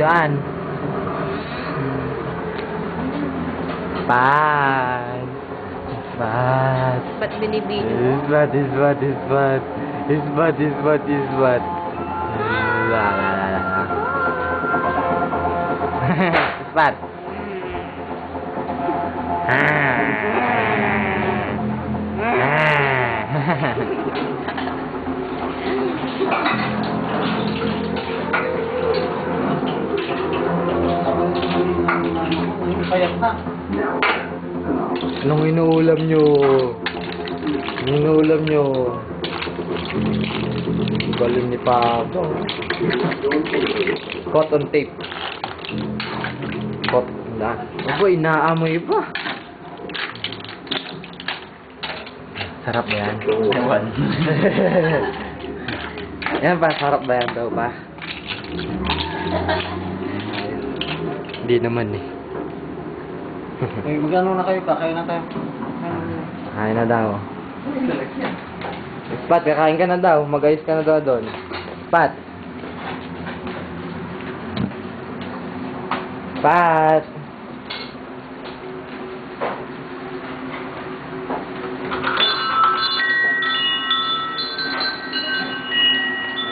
dyan. Pat. Pat. Ba't binibidyo? Is what, is what, is what. Is what, is what, is what. La la la la. Is what? Anong inuulam nyo? Anong inuulam nyo? Galing ni Papa. Cotton tape. Cotton na. Aba, inaamoy pa. Sarap ba yan? Ewan. Yan pa, sarap ba yan daw pa? Hindi naman eh. Magano na kayo? Kakain na kayo. Kain na daw. Pat, kakain ka na daw. Mag-ayos ka na daw doon. Pat! Pat!